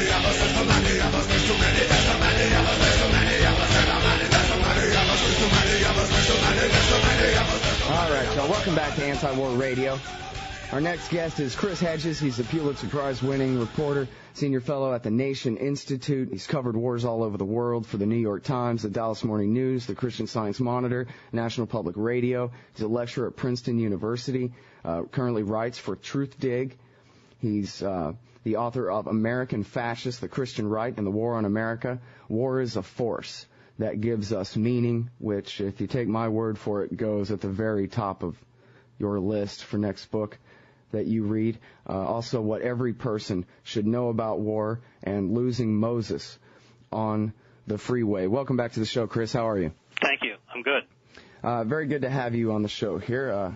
All right, y'all. Welcome back to Anti-War Radio. Our next guest is Chris Hedges. He's a Pulitzer Prize-winning reporter, senior fellow at the Nation Institute. He's covered wars all over the world for the New York Times, the Dallas Morning News, the Christian Science Monitor, National Public Radio. He's a lecturer at Princeton University, currently writes for Truth Dig. He's the author of American Fascists, the Christian Right, and the War on America. War is a force that gives us meaning, which, if you take my word for it, goes at the very top of your list for next book that you read. Also, what every person should know about war and losing Moses on the freeway. Welcome back to the show, Chris. How are you? Thank you. I'm good. Very good to have you on the show here.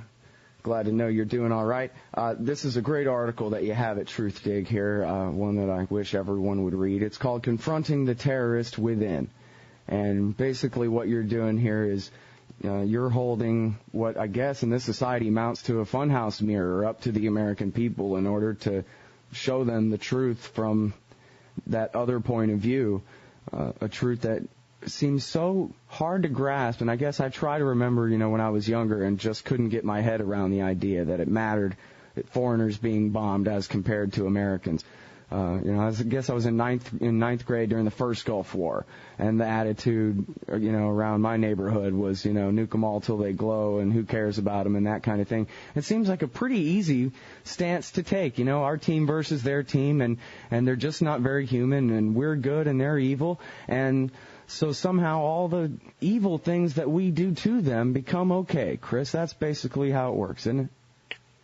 Glad to know you're doing all right. This is a great article that you have at Truth Dig here, one that I wish everyone would read. It's called Confronting the Terrorist Within. And basically what you're doing here is you're holding what I guess in this society amounts to a funhouse mirror up to the American people in order to show them the truth from that other point of view, a truth that seems so hard to grasp. And I guess I try to remember, when I was younger and just couldn't get my head around the idea that it mattered that foreigners being bombed as compared to Americans. I guess I was in ninth grade during the first Gulf War, and the attitude, around my neighborhood was, nuke them all till they glow, and who cares about them, and that kind of thing. It seems like a pretty easy stance to take, our team versus their team, and they're just not very human, and we're good and they're evil, and so somehow all the evil things that we do to them become okay. Chris, that's basically how it works, isn't it?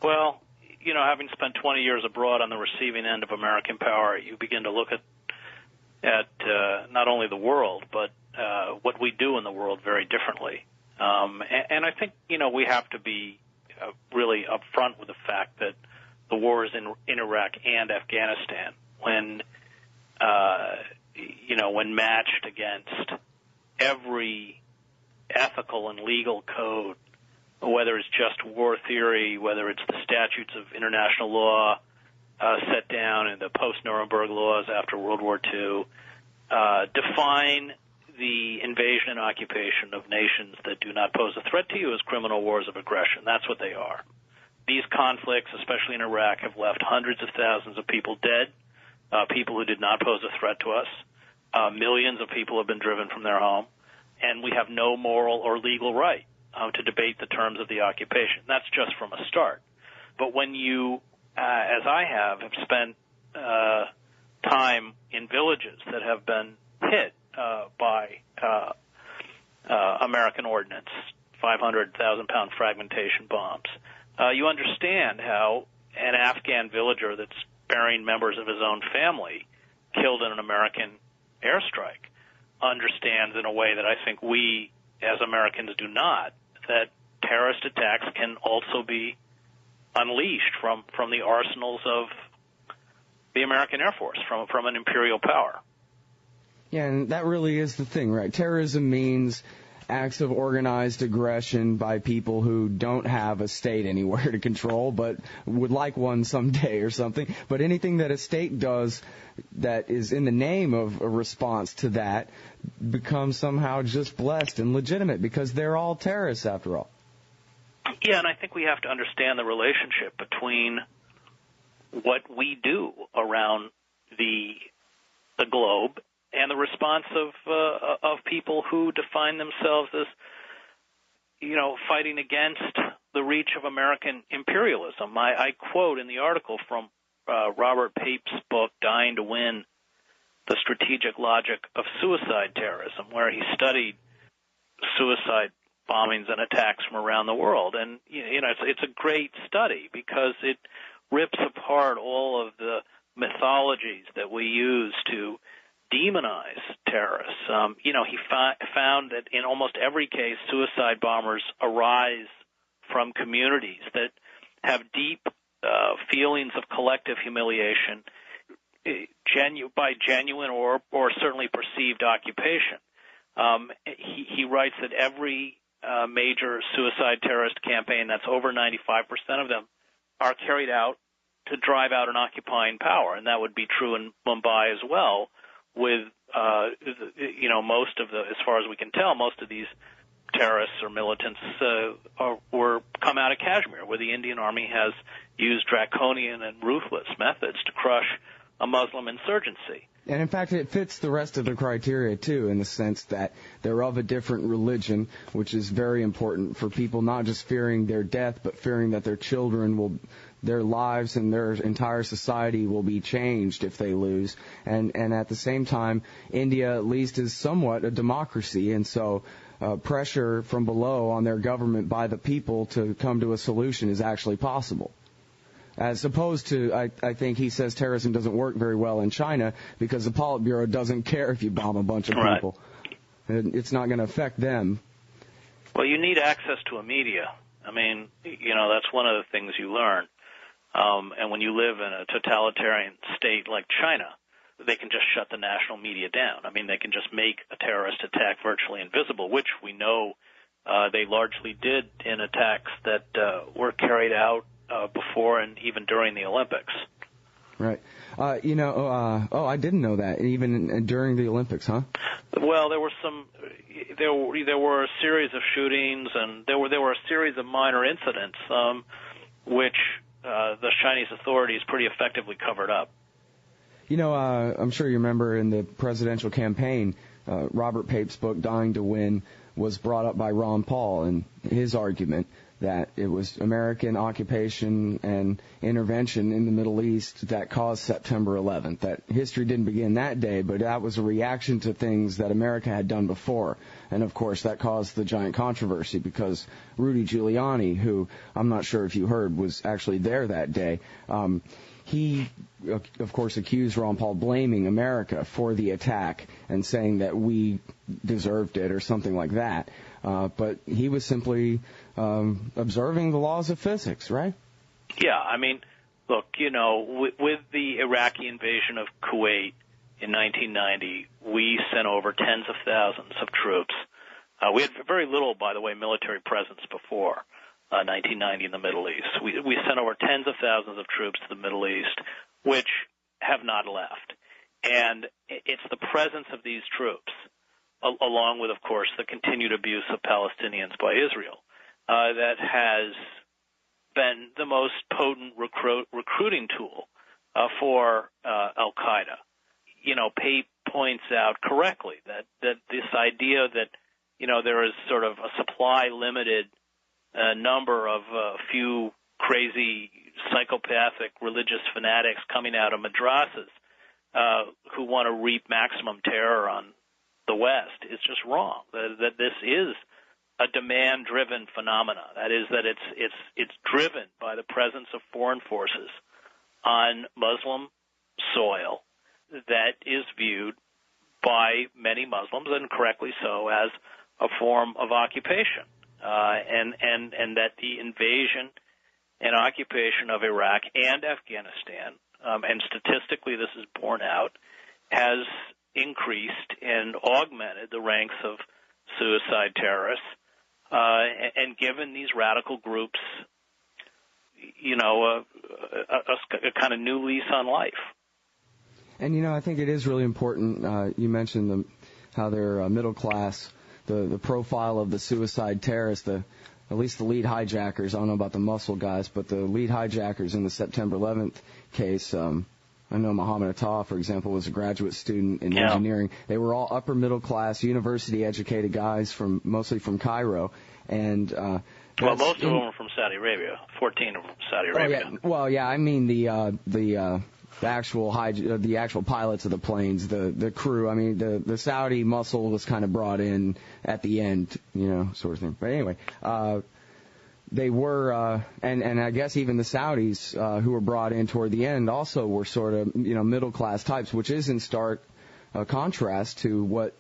Well, having spent 20 years abroad on the receiving end of American power, you begin to look at not only the world, but what we do in the world very differently. And I think, we have to be really upfront with the fact that the wars in Iraq and Afghanistan, when matched against every ethical and legal code, whether it's just war theory, whether it's the statutes of international law set down in the post-Nuremberg laws after World War II, define the invasion and occupation of nations that do not pose a threat to you as criminal wars of aggression. That's what they are. These conflicts, especially in Iraq, have left hundreds of thousands of people dead, people who did not pose a threat to us. Millions of people have been driven from their home, and we have no moral or legal right to debate the terms of the occupation. That's just from a start. But when you, as I have spent time in villages that have been hit by American ordnance, 500,000-pound fragmentation bombs, you understand how an Afghan villager that's burying members of his own family killed in an American airstrike understands in a way that I think we as Americans do not, that terrorist attacks can also be unleashed from the arsenals of the American Air Force, from an imperial power. Yeah, and that really is the thing, right? Terrorism means acts of organized aggression by people who don't have a state anywhere to control, but would like one someday or something. But anything that a state does that is in the name of a response to that becomes somehow just blessed and legitimate because they're all terrorists after all. Yeah, and I think we have to understand the relationship between what we do around the globe and the response of people who define themselves as, fighting against the reach of American imperialism. I quote in the article from Robert Pape's book, Dying to Win, The Strategic Logic of Suicide Terrorism, where he studied suicide bombings and attacks from around the world. And, it's a great study because it rips apart all of the mythologies that we use to demonize terrorists. He found that in almost every case, suicide bombers arise from communities that have deep feelings of collective humiliation, by genuine or certainly perceived occupation. He writes that every major suicide terrorist campaign, that's over 95% of them, are carried out to drive out an occupying power, and that would be true in Mumbai as well. With most of the, as far as we can tell, most of these terrorists or militants were come out of Kashmir, where the Indian Army has used draconian and ruthless methods to crush a Muslim insurgency. And in fact, it fits the rest of the criteria, too, in the sense that they're of a different religion, which is very important for people not just fearing their death, but fearing that their children their lives and their entire society will be changed if they lose. And at the same time, India at least is somewhat a democracy, and so pressure from below on their government by the people to come to a solution is actually possible. As opposed to, I think he says terrorism doesn't work very well in China because the Politburo doesn't care if you bomb a bunch of people. It's not going to affect them. Well, you need access to a media. I mean, that's one of the things you learn. And when you live in a totalitarian state like China, they can just shut the national media down. I mean, they can just make a terrorist attack virtually invisible, which we know they largely did in attacks that were carried out before and even during the Olympics. Right. I didn't know that, even during the Olympics, huh? Well, there were a series of shootings, and there were a series of minor incidents, which the Chinese authorities pretty effectively covered up. I'm sure you remember in the presidential campaign, Robert Pape's book, Dying to Win, was brought up by Ron Paul, and his argument that it was American occupation and intervention in the Middle East that caused September 11th, that history didn't begin that day, but that was a reaction to things that America had done before. And, of course, that caused the giant controversy because Rudy Giuliani, who I'm not sure if you heard was actually there that day, he, of course, accused Ron Paul blaming America for the attack and saying that we deserved it or something like that. But he was simply observing the laws of physics, right? Yeah, I mean, look, with the Iraqi invasion of Kuwait in 1990, we sent over tens of thousands of troops. We had very little, by the way, military presence before 1990 in the Middle East. We sent over tens of thousands of troops to the Middle East, which have not left. And it's the presence of these troops, along with, of course, the continued abuse of Palestinians by Israel, that has been the most potent recruiting tool for al-Qaeda. Pape points out correctly that this idea that, there is sort of a supply-limited number of a few crazy psychopathic religious fanatics coming out of madrasas who want to reap maximum terror on the West is just wrong. That this is a demand-driven phenomena. That is, that it's driven by the presence of foreign forces on Muslim soil that is viewed by many Muslims, and correctly so, as a form of occupation, and that the invasion and occupation of Iraq and Afghanistan, and statistically this is borne out, has increased and augmented the ranks of suicide terrorists, and given these radical groups, a kind of new lease on life. And, I think it is really important. You mentioned how they're middle class, the profile of the suicide terrorists, at least the lead hijackers. I don't know about the muscle guys, but the lead hijackers in the September 11th case, I know Muhammad Atta, for example, was a graduate student in engineering. They were all upper middle class, university-educated guys mostly from Cairo. And most of them were from Saudi Arabia. 14 are from Saudi Arabia. Oh, yeah. Well, yeah, I mean the actual pilots of the planes, the crew. I mean, the Saudi muscle was kind of brought in at the end, sort of thing. But anyway, they were, and I guess even the Saudis who were brought in toward the end also were sort of, middle class types, which is in stark contrast to what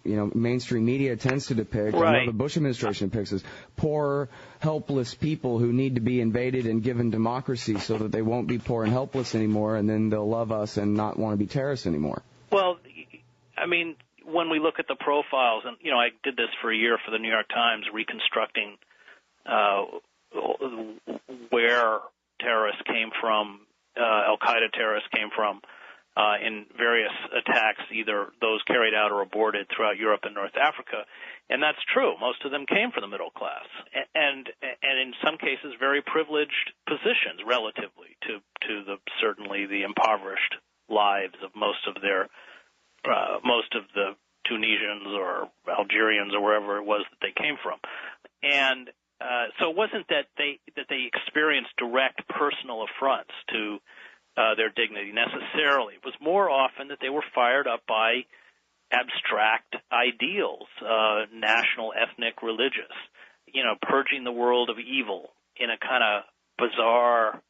mainstream media tends to depict. Right. I know the Bush administration depicts as poor, helpless people who need to be invaded and given democracy so that they won't be poor and helpless anymore, and then they'll love us and not want to be terrorists anymore. Well, I mean, when we look at the profiles, and, I did this for a year for the New York Times, reconstructing where terrorists came from, Al-Qaeda terrorists came from, in various attacks, either those carried out or aborted throughout Europe and North Africa. And that's true. Most of them came from the middle class, and in some cases very privileged positions relatively to certainly the impoverished lives of most of the Tunisians or Algerians or wherever it was that they came from. And so it wasn't that they experienced direct personal affronts to their dignity necessarily. It was more often that they were fired up by abstract ideals, national, ethnic, religious, purging the world of evil in a kind of bizarre,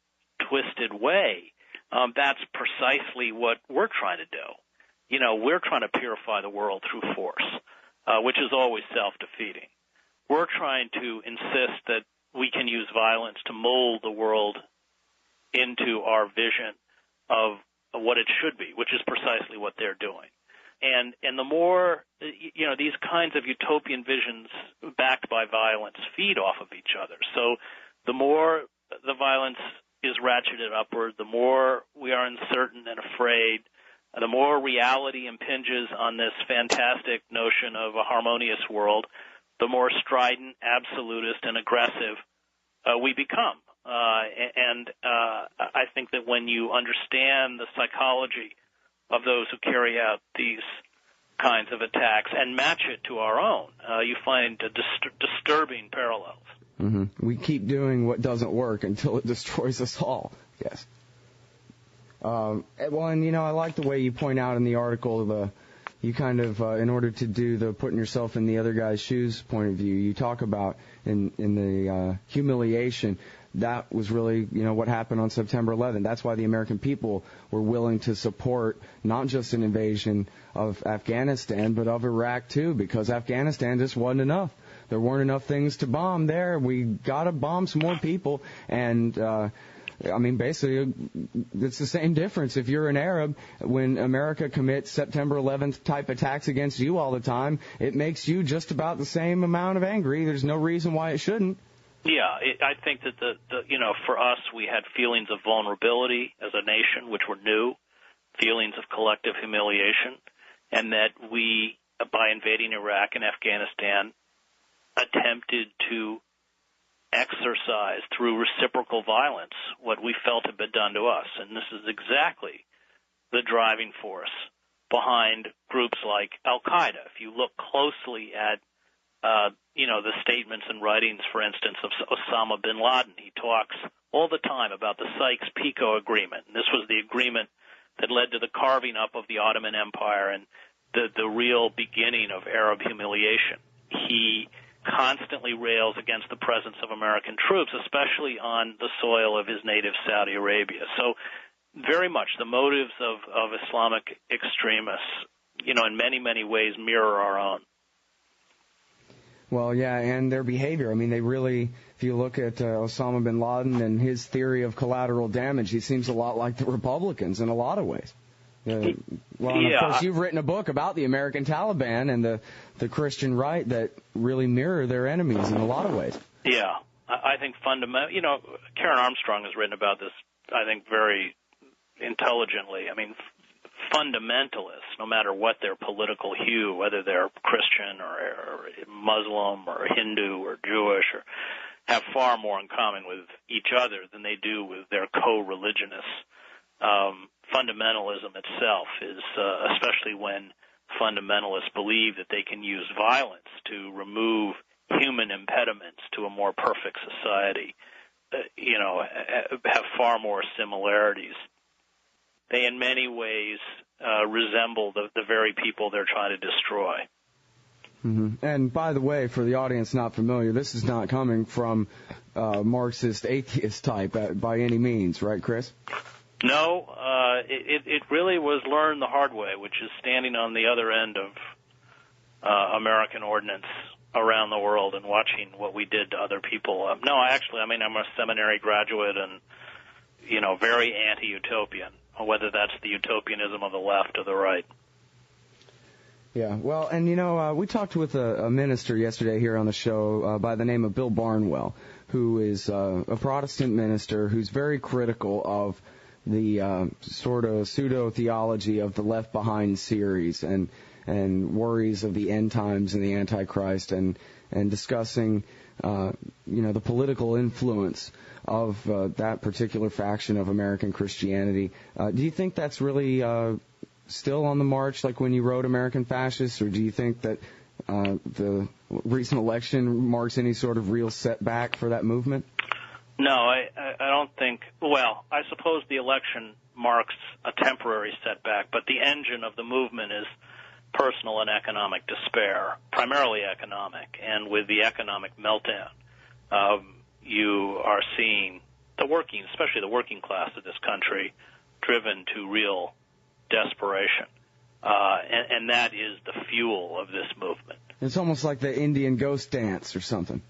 twisted way. That's precisely what we're trying to do. We're trying to purify the world through force, which is always self-defeating. We're trying to insist that we can use violence to mold the world into our vision of what it should be, which is precisely what they're doing. And the more, these kinds of utopian visions backed by violence feed off of each other. So the more the violence is ratcheted upward, the more we are uncertain and afraid, the more reality impinges on this fantastic notion of a harmonious world, the more strident, absolutist, and aggressive we become. I think that when you understand the psychology of those who carry out these kinds of attacks and match it to our own, you find disturbing parallels. Mm-hmm. We keep doing what doesn't work until it destroys us all. Yes. Well, and I like the way you point out in the article you kind of, in order to do the putting yourself in the other guy's shoes point of view, you talk about in the humiliation. That was really, what happened on September 11th. That's why the American people were willing to support not just an invasion of Afghanistan, but of Iraq too, because Afghanistan just wasn't enough. There weren't enough things to bomb there. We got to bomb some more people. And, basically, it's the same difference. If you're an Arab, when America commits September 11th type attacks against you all the time, it makes you just about the same amount of angry. There's no reason why it shouldn't. Yeah, I think that for us, we had feelings of vulnerability as a nation, which were new, feelings of collective humiliation, and that we, by invading Iraq and Afghanistan, attempted to exercise through reciprocal violence what we felt had been done to us. And this is exactly the driving force behind groups like Al-Qaeda. If you look closely at the statements and writings, for instance, of Osama bin Laden. He talks all the time about the Sykes-Picot Agreement. And this was the agreement that led to the carving up of the Ottoman Empire and the real beginning of Arab humiliation. He constantly rails against the presence of American troops, especially on the soil of his native Saudi Arabia. So very much the motives of Islamic extremists, in many, many ways mirror our own. Well, yeah, and their behavior. They really, if you look at Osama bin Laden and his theory of collateral damage, he seems a lot like the Republicans in a lot of ways. Of course, you've written a book about the American Taliban and the Christian right that really mirror their enemies in a lot of ways. Yeah, I think Karen Armstrong has written about this, I think, very intelligently. Fundamentalists, no matter what their political hue, whether they're Christian or Muslim or Hindu or Jewish, have far more in common with each other than they do with their co-religionists. Fundamentalism itself is, especially when fundamentalists believe that they can use violence to remove human impediments to a more perfect society, have far more similarities. They, in many ways, resemble the very people they're trying to destroy. Mm-hmm. And by the way, for the audience not familiar, this is not coming from Marxist atheist type by any means, right, Chris? No, it really was learned the hard way, which is standing on the other end of American ordinance around the world and watching what we did to other people. I'm a seminary graduate and, very anti-utopian, whether that's the utopianism of the left or the right. Yeah, well, and we talked with a minister yesterday here on the show by the name of Bill Barnwell, who is a Protestant minister who's very critical of the sort of pseudo-theology of the Left Behind series and worries of the end times and the Antichrist and discussing, the political influence of that particular faction of American Christianity. Do you think that's really still on the march, like when you wrote American Fascists, or do you think that the recent election marks any sort of real setback for that movement? No, I don't think. Well, I suppose the election marks a temporary setback, but the engine of the movement is personal and economic despair, primarily economic. And with the economic meltdown, you are seeing especially the working class of this country, driven to real desperation. And that is the fuel of this movement. It's almost like the Indian ghost dance or something.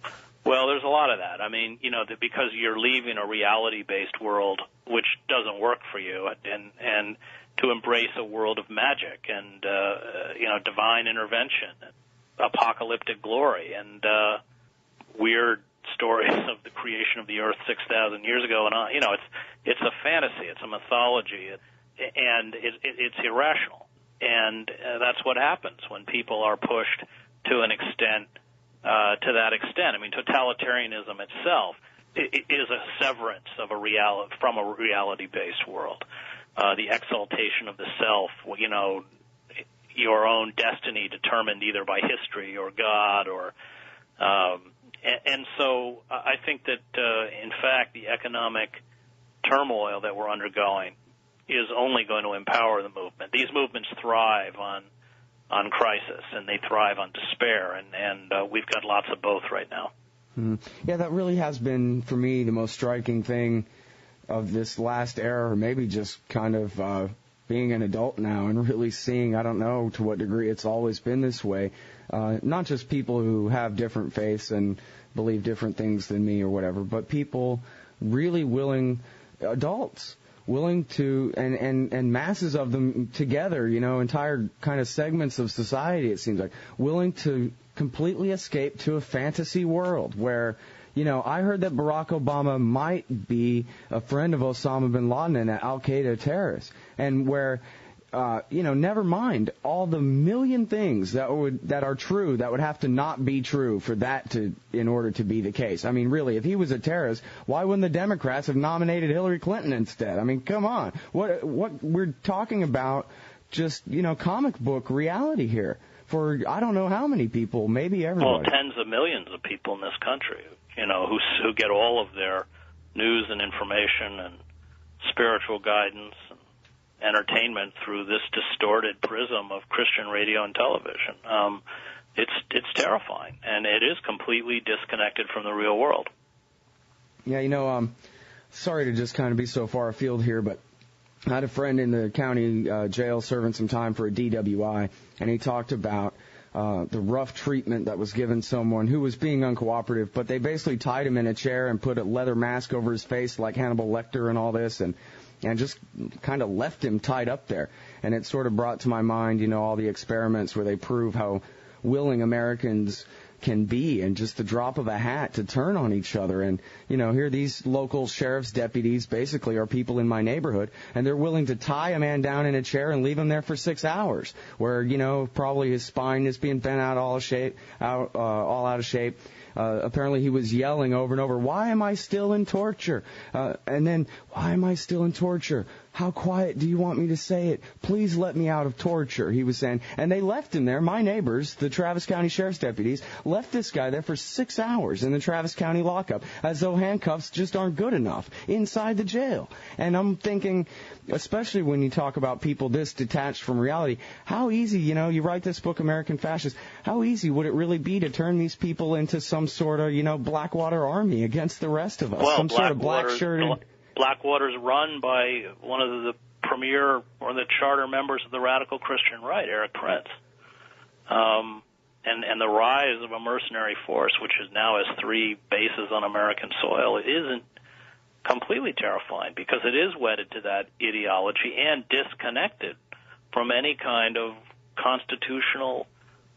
Well, there's a lot of that. I mean, because you're leaving a reality-based world which doesn't work for you, and to embrace a world of magic and divine intervention, and apocalyptic glory, and weird stories of the creation of the earth 6,000 years ago, and it's a fantasy, it's a mythology, and it's irrational, and that's what happens when people are pushed to an extent. To that extent, I mean, totalitarianism itself is a severance of from a reality-based world. The exaltation of the self, your own destiny determined either by history or God, and so I think that in fact the economic turmoil that we're undergoing is only going to empower the movement. These movements thrive on crisis, and they thrive on despair, and we've got lots of both right now. Yeah, that really has been, for me, the most striking thing of this last era, or maybe just kind of being an adult now and really seeing, I don't know to what degree it's always been this way, not just people who have different faiths and believe different things than me or whatever, but people really willing, adults, willing to, and masses of them together, entire kind of segments of society, it seems like, willing to completely escape to a fantasy world where, I heard that Barack Obama might be a friend of Osama bin Laden and an Al-Qaeda terrorist, and where, never mind all the million things that are true that would have to not be true for that in order to be the case. I mean, really, if he was a terrorist, why wouldn't the Democrats have nominated Hillary Clinton instead? I mean, come on. What we're talking about, just, comic book reality here for I don't know how many people, maybe everybody. Well, tens of millions of people in this country, who get all of their news and information and spiritual guidance and entertainment through this distorted prism of Christian radio and television. It's terrifying, and it is completely disconnected from the real world. Yeah, sorry to just kind of be so far afield here, but I had a friend in the county jail serving some time for a DWI, and he talked about the rough treatment that was given someone who was being uncooperative, but they basically tied him in a chair and put a leather mask over his face like Hannibal Lecter and all this, and just kind of left him tied up there. And it sort of brought to my mind, all the experiments where they prove how willing Americans can be, and just the drop of a hat to turn on each other. And, here these local sheriff's deputies basically are people in my neighborhood, and they're willing to tie a man down in a chair and leave him there for 6 hours, where, probably his spine is being bent out all out of shape. Apparently he was yelling over and over, "Why am I still in torture?" And then, "Why am I still in torture? How quiet do you want me to say it? Please let me out of torture," he was saying. And they left him there. My neighbors, the Travis County Sheriff's deputies, left this guy there for 6 hours in the Travis County lockup, as though handcuffs just aren't good enough inside the jail. And I'm thinking, especially when you talk about people this detached from reality, how easy, you write this book, American Fascists, how easy would it really be to turn these people into some sort of, Blackwater army against the rest of us? Well, some sort of black-shirted... Blackwater's run by one of the premier or the charter members of the radical Christian right, Eric Prince. And the rise of a mercenary force, which is now has 3 bases on American soil, isn't completely terrifying because it is wedded to that ideology and disconnected from any kind of constitutional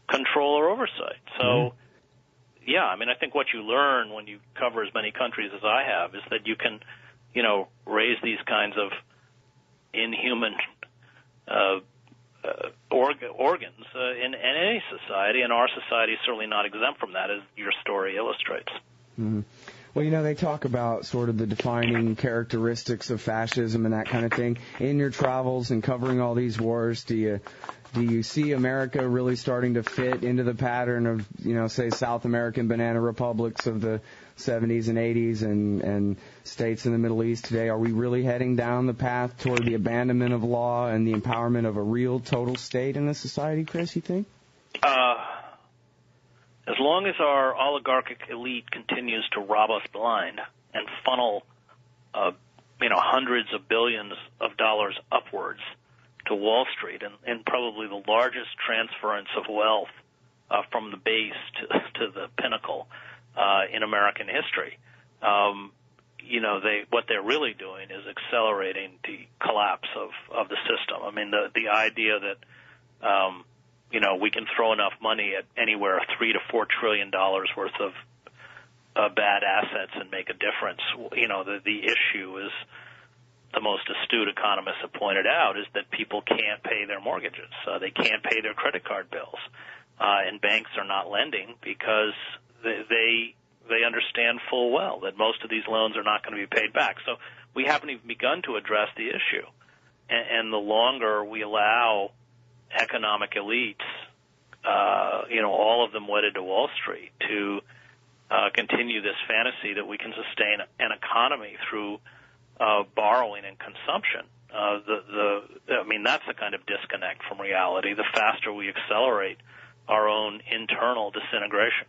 control or oversight. So, Yeah, I mean, I think what you learn when you cover as many countries as I have is that you can, raise these kinds of inhuman organs in any society, and our society is certainly not exempt from that, as your story illustrates. Mm-hmm. Well, they talk about sort of the defining characteristics of fascism and that kind of thing. In your travels and covering all these wars, do you see America really starting to fit into the pattern of, say, South American banana republics of the 70s and 80s and states in the Middle East today? Are we really heading down the path toward the abandonment of law and the empowerment of a real total state in this society, Chris, you think? As long as our oligarchic elite continues to rob us blind and funnel, hundreds of billions of dollars upwards to Wall Street, and probably the largest transference of wealth from the base to the pinnacle in American history, what they're really doing is accelerating the collapse of the system. I mean, the idea that we can throw enough money at anywhere $3 to $4 trillion worth of bad assets and make a difference. The issue is, the most astute economists have pointed out, is that people can't pay their mortgages. They can't pay their credit card bills, and banks are not lending because they understand full well that most of these loans are not going to be paid back. So we haven't even begun to address the issue. And the longer we allow economic elites, all of them wedded to Wall Street, to continue this fantasy that we can sustain an economy through borrowing and consumption, that's the kind of disconnect from reality. The faster we accelerate our own internal disintegration.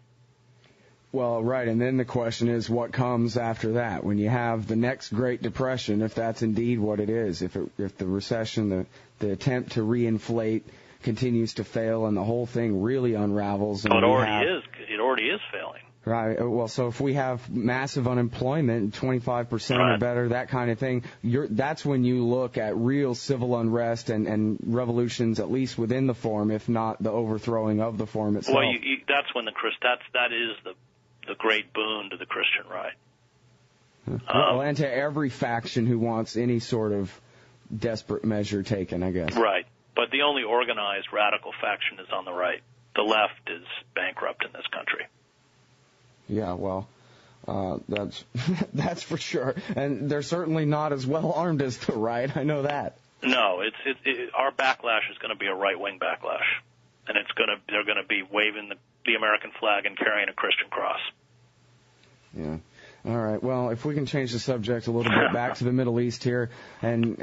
Well, right, and then the question is, what comes after that? When you have the next Great Depression, if that's indeed what it is, if the recession, the attempt to reinflate continues to fail, and the whole thing really unravels. And it already is failing. Right. Well, so if we have massive unemployment, 25% or better, that kind of thing, that's when you look at real civil unrest and revolutions, at least within the form, if not the overthrowing of the form itself. Well, that's when that is the great boon to the Christian right. Well, and to every faction who wants any sort of desperate measure taken, I guess. Right. But the only organized radical faction is on the right. The left is bankrupt in this country. Yeah, well, that's for sure. And they're certainly not as well armed as the right. I know that. No, our backlash is going to be a right-wing backlash, and they're going to be waving the American flag and carrying a Christian cross. Yeah. All right. Well, if we can change the subject a little bit back to the Middle East here, and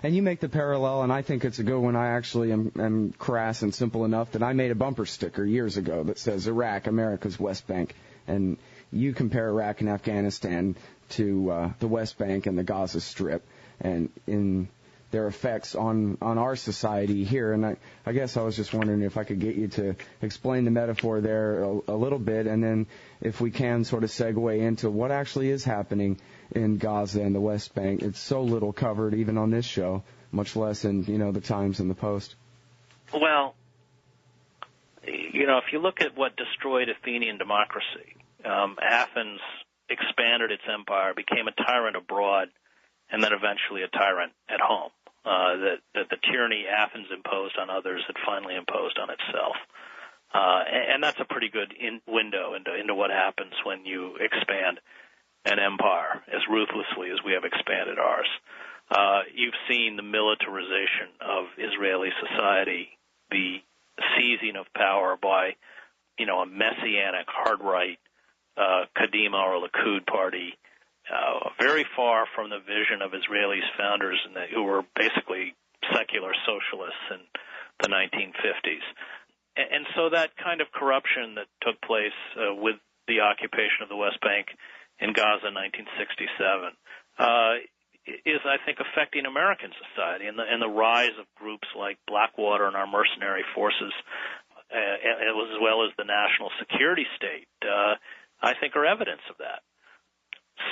you make the parallel, and I think it's a good one. I actually am crass and simple enough that I made a bumper sticker years ago that says Iraq, America's West Bank, and you compare Iraq and Afghanistan to the West Bank and the Gaza Strip, and in their effects on our society here. And I guess I was just wondering if I could get you to explain the metaphor there a little bit, and then if we can sort of segue into what actually is happening in Gaza and the West Bank. It's so little covered even on this show, much less in, the Times and the Post. Well, if you look at what destroyed Athenian democracy, Athens expanded its empire, became a tyrant abroad, and then eventually a tyrant at home. That the tyranny Athens imposed on others had finally imposed on itself. And that's a pretty good window into what happens when you expand an empire as ruthlessly as we have expanded ours. You've seen the militarization of Israeli society, the seizing of power by, a messianic hard-right Kadima or Likud party, very far from the vision of Israelis' founders who were basically secular socialists in the 1950s. And so that kind of corruption that took place with the occupation of the West Bank in Gaza in 1967 is, I think, affecting American society, and the rise of groups like Blackwater and our mercenary forces, as well as the national security state, I think are evidence of that.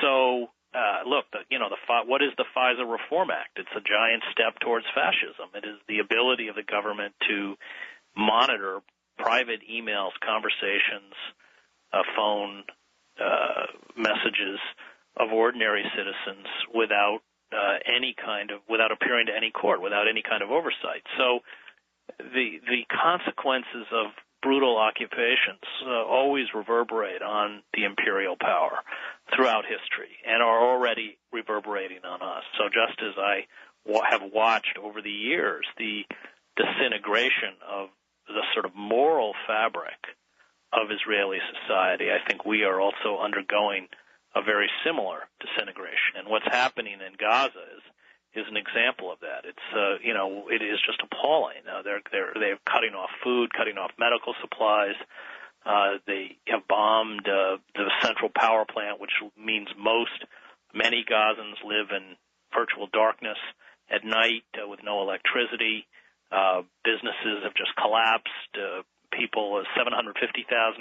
So, look, what is the FISA Reform Act? It's a giant step towards fascism. It is the ability of the government to monitor private emails, conversations, phone messages of ordinary citizens without without appearing to any court, without any kind of oversight. So the consequences of brutal occupations always reverberate on the imperial power throughout history and are already reverberating on us. So just as I have watched over the years the disintegration of the sort of moral fabric of Israeli society, I think we are also undergoing a very similar disintegration. And what's happening in Gaza is an example of that. It's it is just appalling. They're cutting off food, cutting off medical supplies. They have bombed the central power plant, which means many Gazans live in virtual darkness at night with no electricity. Businesses have just collapsed. People, 750,000,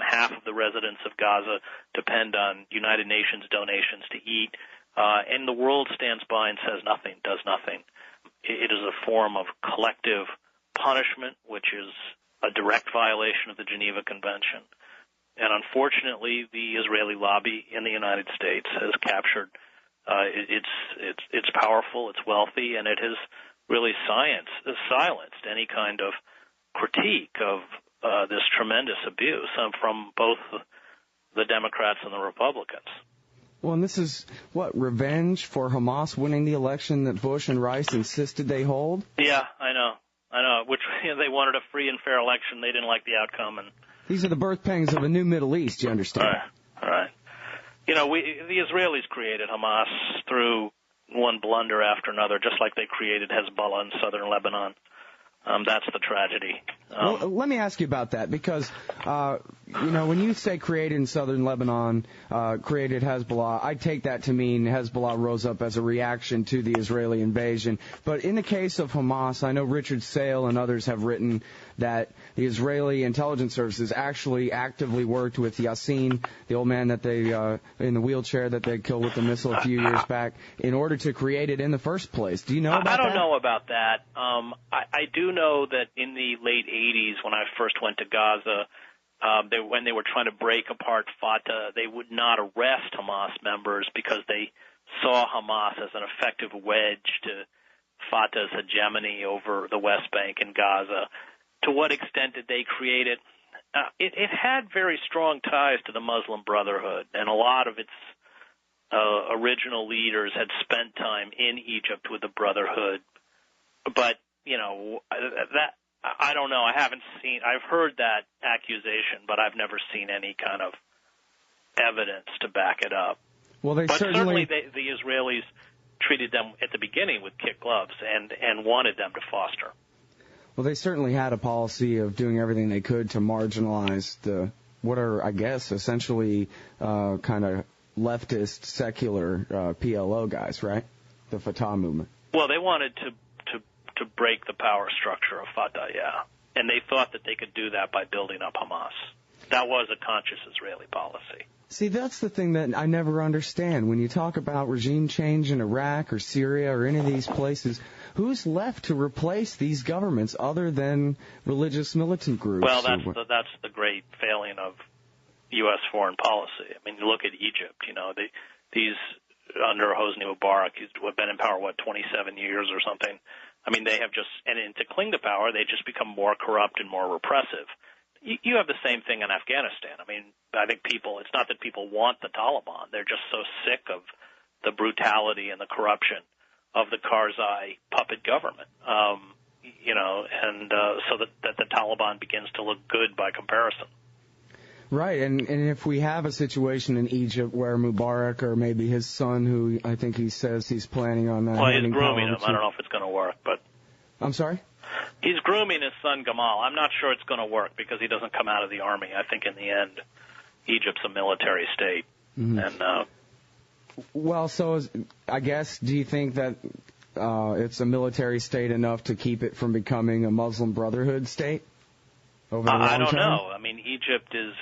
half of the residents of Gaza depend on United Nations donations to eat. And the world stands by and says nothing, does nothing. It is a form of collective punishment, which is a direct violation of the Geneva Convention. And unfortunately, the Israeli lobby in the United States has captured. It's powerful, it's wealthy, and it has really silenced any kind of critique of this tremendous abuse from both the Democrats and the Republicans. Well, and this is, revenge for Hamas winning the election that Bush and Rice insisted they hold? Yeah, I know. Which they wanted a free and fair election. They didn't like the outcome. And these are the birth pangs of a new Middle East, you understand? All right. The Israelis created Hamas through one blunder after another, just like they created Hezbollah in southern Lebanon. That's the tragedy. Well, let me ask you about that, because, when you say created in southern Lebanon, created Hezbollah, I take that to mean Hezbollah rose up as a reaction to the Israeli invasion. But in the case of Hamas, I know Richard Sale and others have written that the Israeli intelligence services actually actively worked with Yassin, the old man that they, in the wheelchair that they killed with the missile a few years back, in order to create it in the first place. Do you know about that? I don't know about that. I do know that in the late 80s, when I first went to Gaza, when they were trying to break apart Fatah, they would not arrest Hamas members because they saw Hamas as an effective wedge to Fatah's hegemony over the West Bank and Gaza. To what extent did they create it? It had very strong ties to the Muslim Brotherhood, and a lot of its original leaders had spent time in Egypt with the Brotherhood. But, that I don't know. I've heard that accusation, but I've never seen any kind of evidence to back it up. Well, certainly the Israelis treated them at the beginning with kid gloves and wanted them to foster. Well, they certainly had a policy of doing everything they could to marginalize what are, I guess, essentially kind of leftist, secular PLO guys, right? The Fatah movement. Well, they wanted to break the power structure of Fatah, yeah. And they thought that they could do that by building up Hamas. That was a conscious Israeli policy. See, that's the thing that I never understand. When you talk about regime change in Iraq or Syria or any of these places, who's left to replace these governments other than religious militant groups? Well, that's the great failing of U.S. foreign policy. I mean, you look at Egypt, these under Hosni Mubarak, he's been in power, 27 years or something. I mean, they have and to cling to power, they just become more corrupt and more repressive. You have the same thing in Afghanistan. I mean, I think it's not that people want the Taliban. They're just so sick of the brutality and the corruption of the Karzai puppet government, so that the Taliban begins to look good by comparison. Right, and if we have a situation in Egypt where Mubarak or maybe his son, who I think he says he's planning on well, he's grooming him. I don't know if it's going to work, but I'm sorry? He's grooming his son Gamal. I'm not sure it's going to work because he doesn't come out of the army. I think in the end, Egypt's a military state. Mm-hmm. And well, so I guess, do you think that it's a military state enough to keep it from becoming a Muslim Brotherhood state? I don't know. I mean, Egypt is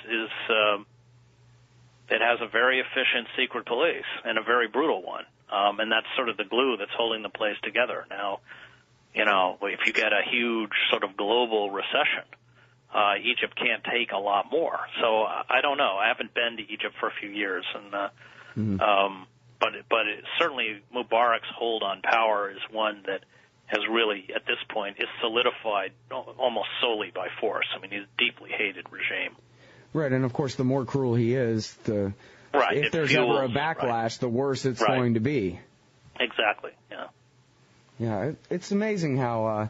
it has a very efficient secret police and a very brutal one, and that's sort of the glue that's holding the place together. Now, if you get a huge sort of global recession, Egypt can't take a lot more. So I don't know. I haven't been to Egypt for a few years, and but certainly Mubarak's hold on power is one that has really, at this point, is solidified almost solely by force. I mean, he's a deeply hated regime. Right, and of course, the more cruel he is, if there's ever a backlash, the worse it's going to be. Exactly. Yeah. Yeah, it's amazing how.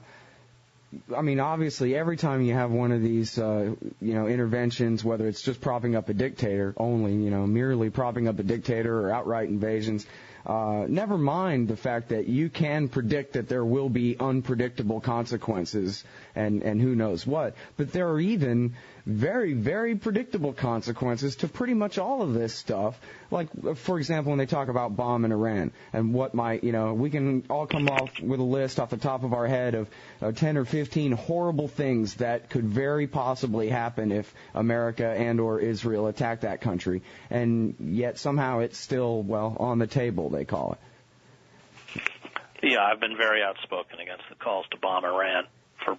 I mean, obviously, every time you have one of these, interventions, whether it's just propping up a dictator only, merely propping up a dictator or outright invasions, never mind the fact that you can predict that there will be unpredictable consequences and who knows what. But there are even very, very predictable consequences to pretty much all of this stuff. Like, for example, when they talk about bombing Iran and what might, we can all come off with a list off the top of our head of 10 or 15 horrible things that could very possibly happen if America and or Israel attack that country. And yet somehow it's still, on the table, they call it. Yeah, I've been very outspoken against the calls to bomb Iran for,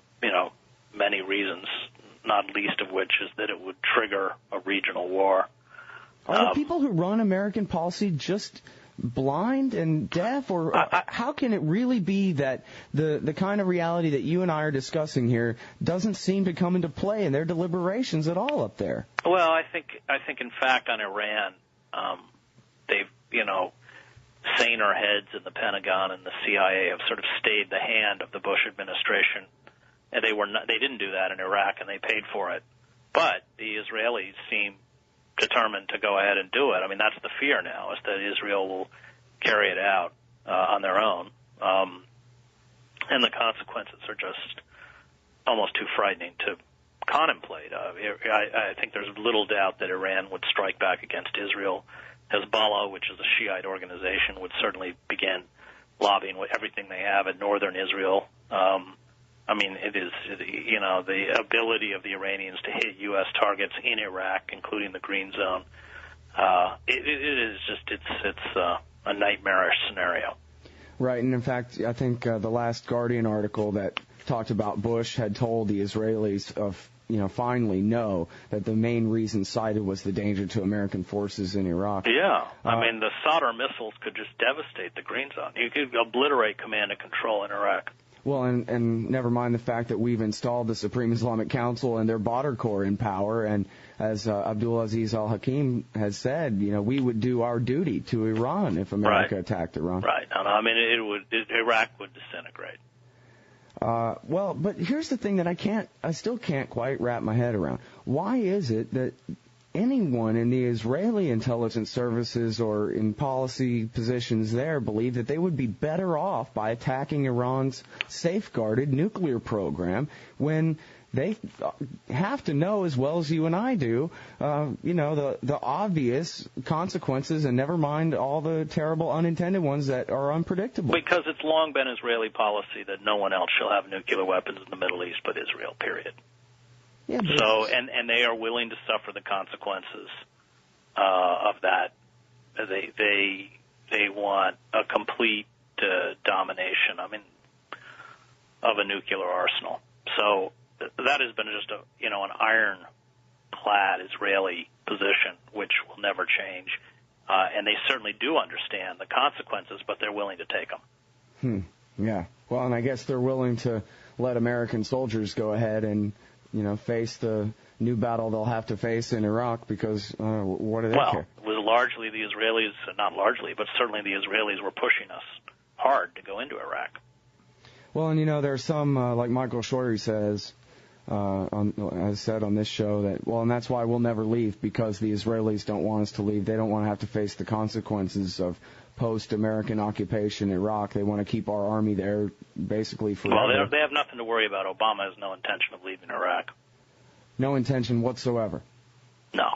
many reasons, not least of which is that it would trigger a regional war. Are the people who run American policy just blind and deaf, or how can it really be that the kind of reality that you and I are discussing here doesn't seem to come into play in their deliberations at all up there? Well, I think in fact on Iran, they've, saner heads in the Pentagon and the CIA have sort of stayed the hand of the Bush administration. And they didn't do that in Iraq, and they paid for it. But the Israelis seem determined to go ahead and do it. I mean, that's the fear now, is that Israel will carry it out on their own. And the consequences are just almost too frightening to contemplate. I think there's little doubt that Iran would strike back against Israel. Hezbollah, which is a Shiite organization, would certainly begin lobbying with everything they have in northern Israel. I mean, it is, the ability of the Iranians to hit U.S. targets in Iraq, including the Green Zone. It is just, it's a nightmarish scenario. Right, and in fact, I think the last Guardian article that talked about Bush had told the Israelis finally know that the main reason cited was the danger to American forces in Iraq. Yeah, I mean, the Sadr missiles could just devastate the Green Zone. You could obliterate command and control in Iraq. Well, and never mind the fact that we've installed the Supreme Islamic Council and their Badr Corps in power, and as Abdulaziz al-Hakim has said, we would do our duty to Iran if America attacked Iran. Right. No, I mean, Iraq would disintegrate. Well, but here's the thing that I still can't quite wrap my head around. Why is it that anyone in the Israeli intelligence services or in policy positions there believe that they would be better off by attacking Iran's safeguarded nuclear program when they have to know as well as you and I do, the obvious consequences, and never mind all the terrible unintended ones that are unpredictable. Because it's long been Israeli policy that no one else shall have nuclear weapons in the Middle East but Israel, period. Yeah, so, and they are willing to suffer the consequences of that. They want a complete domination, of a nuclear arsenal. So that has been just an ironclad Israeli position, which will never change. And they certainly do understand the consequences, but they're willing to take them. Yeah. Well, and I guess they're willing to let American soldiers go ahead and face the new battle they'll have to face in Iraq because what do they care? Well, it was largely the Israelis, not largely, but certainly the Israelis were pushing us hard to go into Iraq. Well, and there's some, like Michael Shorey says, has said on this show that, and that's why we'll never leave, because the Israelis don't want us to leave. They don't want to have to face the consequences of post-American occupation in Iraq. They want to keep our army there basically forever. Well, they have nothing to worry about. Obama has no intention of leaving Iraq. No intention whatsoever? No.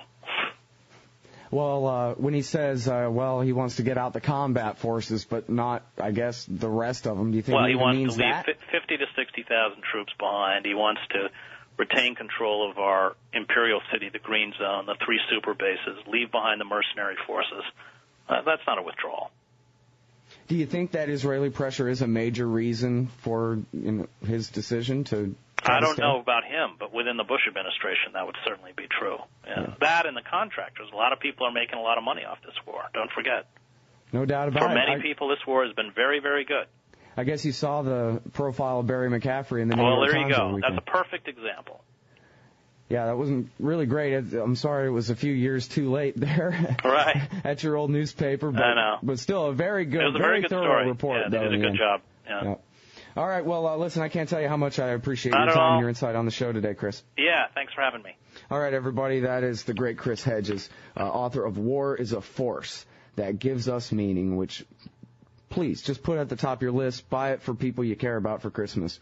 Well, when he says, he wants to get out the combat forces, but not, I guess, the rest of them, do you think he wants to leave 50 to 60,000 troops behind. He wants to retain control of our imperial city, the Green Zone, the 3 super bases, leave behind the mercenary forces. That's not a withdrawal. Do you think that Israeli pressure is a major reason for his decision to I don't know about him, but within the Bush administration, that would certainly be true. Yeah. That and the contractors. A lot of people are making a lot of money off this war. Don't forget. No doubt about it. For many people, this war has been very, very good. I guess you saw the profile of Barry McCaffrey in the New York Times. Well, there you go. Weekend. That's a perfect example. Yeah, that wasn't really great. I'm sorry it was a few years too late there. Right. At your old newspaper. But, I know. But still a very good, it was a very good thorough story. report. Yeah, they did a good job. Yeah. All right, well, listen, I can't tell you how much I appreciate your time and your insight on the show today, Chris. Yeah, thanks for having me. All right, everybody, that is the great Chris Hedges, author of War is a Force That Gives Us Meaning, which, please, just put at the top of your list. Buy it for people you care about for Christmas.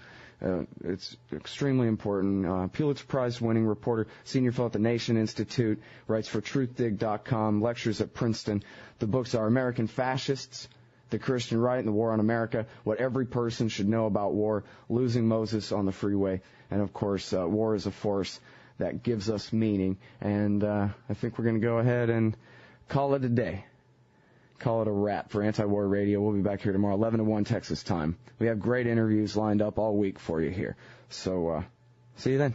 It's extremely important. Pulitzer Prize-winning reporter, senior fellow at the Nation Institute, writes for TruthDig.com, lectures at Princeton. The books are American Fascists, The Christian Right and the War on America, What Every Person Should Know About War, Losing Moses on the Freeway, and, of course, War is a Force That Gives Us Meaning. And I think we're going to go ahead and call it a day. Call it a wrap for Anti-War Radio. We'll be back here tomorrow, 11 to 1 Texas time. We have great interviews lined up all week for you here. So, see you then.